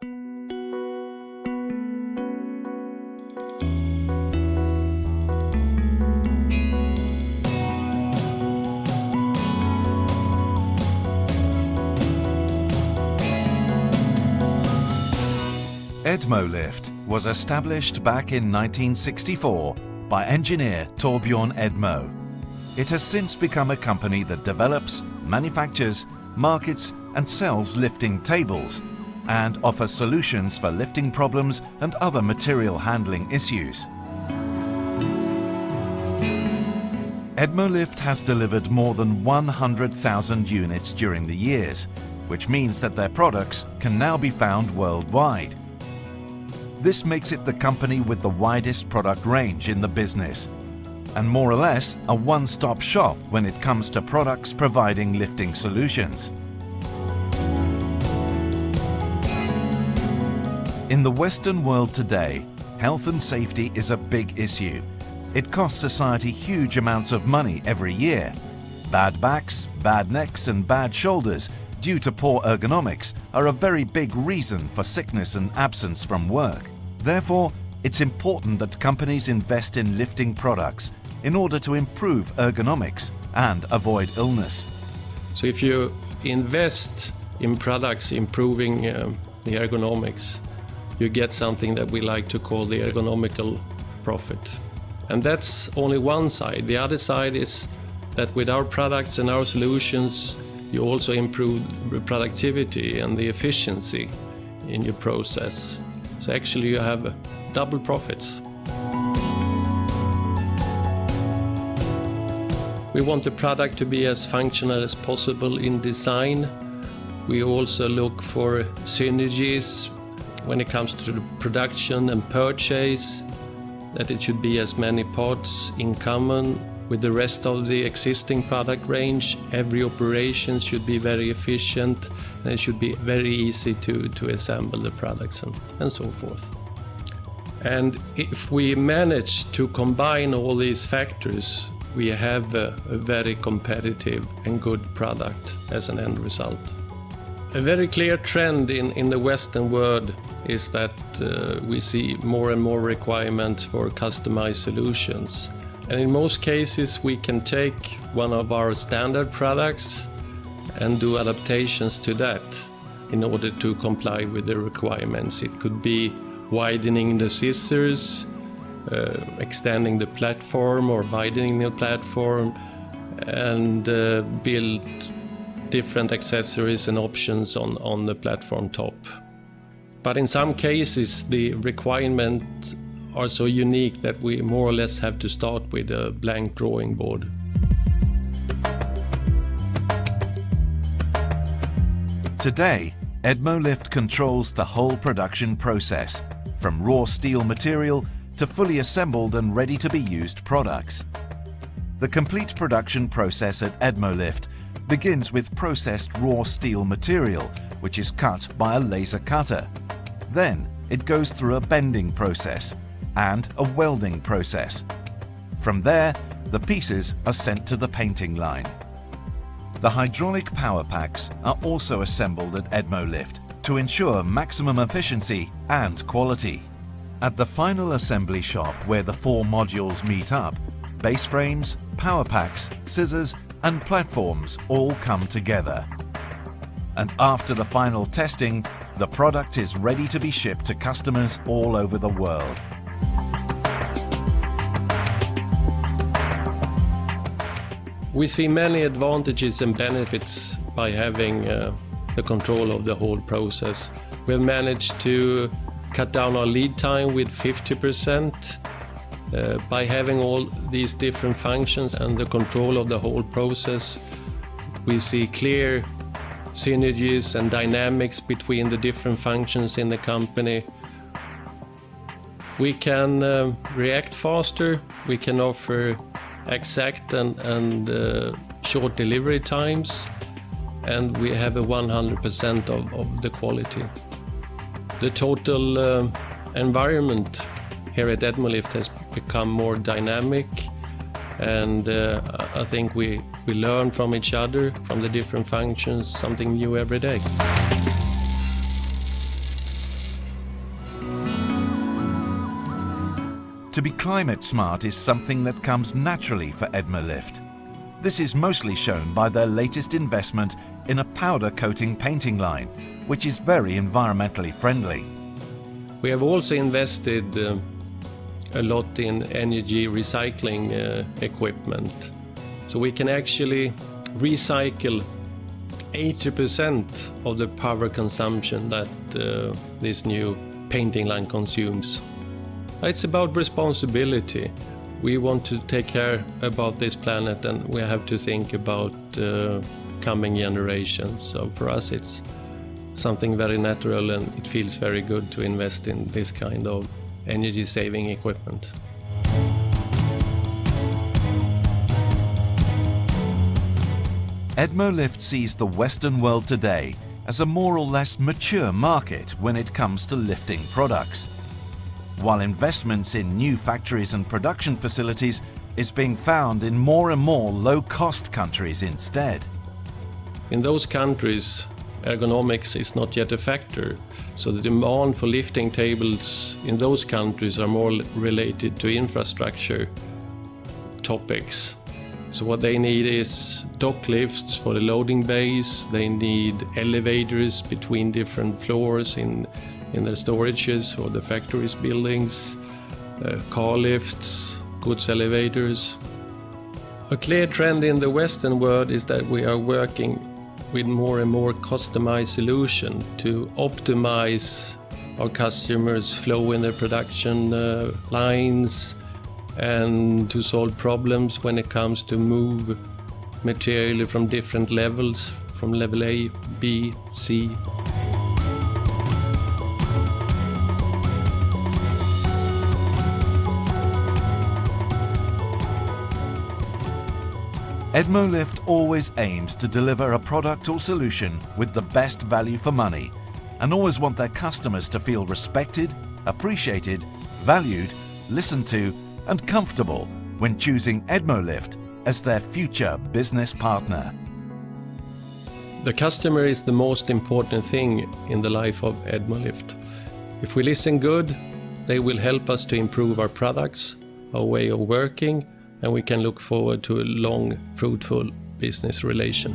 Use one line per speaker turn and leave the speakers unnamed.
EdmoLift was established back in 1964 by engineer Torbjörn Edmo. It has since become a company that develops, manufactures, markets and sells lifting tables and offers solutions for lifting problems and other material handling issues. EdmoLift has delivered more than 100,000 units during the years, which means that their products can now be found worldwide. This makes it the company with the widest product range in the business, and more or less a one-stop shop when it comes to products providing lifting solutions. In the Western world today, health and safety is a big issue. It costs society huge amounts of money every year. Bad backs, bad necks and bad shoulders due to poor ergonomics are a very big reason for sickness and absence from work. Therefore, it's important that companies invest in lifting products in order to improve ergonomics and avoid illness.
So if you invest in products improving the ergonomics, you get something that we like to call the ergonomical profit. And that's only one side. The other side is that with our products and our solutions, you also improve the productivity and the efficiency in your process. So actually you have double profits. We want the product to be as functional as possible in design. We also look for synergies when it comes to the production and purchase, that it should be as many parts in common with the rest of the existing product range. Every operation should be very efficient and it should be very easy to assemble the products and so forth. And if we manage to combine all these factors, we have a very competitive and good product as an end result. A very clear trend in the Western world is that we see more and more requirements for customized solutions. And in most cases, we can take one of our standard products and do adaptations to that in order to comply with the requirements. It could be widening the scissors, extending the platform or widening the platform, and build different accessories and options on the platform top. But in some cases, the requirements are so unique that we more or less have to start with a blank drawing board.
Today, EdmoLift controls the whole production process, from raw steel material to fully assembled and ready to be used products. The complete production process at EdmoLift begins with processed raw steel material, which is cut by a laser cutter. Then it goes through a bending process and a welding process. From there, the pieces are sent to the painting line. The hydraulic power packs are also assembled at EdmoLift to ensure maximum efficiency and quality. At the final assembly shop where the four modules meet up, base frames, power packs, scissors and platforms all come together. And after the final testing, the product is ready to be shipped to customers all over the world.
We see many advantages and benefits by having the control of the whole process. We've managed to cut down our lead time with 50%. By having all these different functions and the control of the whole process, we see clear synergies and dynamics between the different functions in the company. We can react faster, we can offer exact and short delivery times, and we have a 100% of the quality. The total environment here at EdmoLift has become more dynamic, and I think we learn from each other, from the different functions, something new every day.
To be climate smart is something that comes naturally for EdmoLift. This is mostly shown by their latest investment in a powder coating painting line, which is very environmentally friendly.
We have also invested a lot in energy recycling equipment. So we can actually recycle 80% of the power consumption that this new painting line consumes. It's about responsibility. We want to take care about this planet, and we have to think about coming generations. So for us it's something very natural, and it feels very good to invest in this kind of energy saving equipment.
EdmoLift sees the Western world today as a more or less mature market when it comes to lifting products, while investments in new factories and production facilities is being found in more and more low-cost countries instead.
In those countries, ergonomics is not yet a factor, so the demand for lifting tables in those countries are more related to infrastructure topics. So what they need is dock lifts for the loading bays, they need elevators between different floors in the storages or the factories buildings, car lifts, goods elevators. A clear trend in the Western world is that we are working with more and more customized solution to optimize our customers' flow in their production lines, and to solve problems when it comes to move material from different levels, from level A, B, C.
EdmoLift always aims to deliver a product or solution with the best value for money, and always want their customers to feel respected, appreciated, valued, listened to, and comfortable when choosing EdmoLift as their future business partner.
The customer is the most important thing in the life of EdmoLift. If we listen good, they will help us to improve our products, our way of working, and we can look forward to a long, fruitful business relation.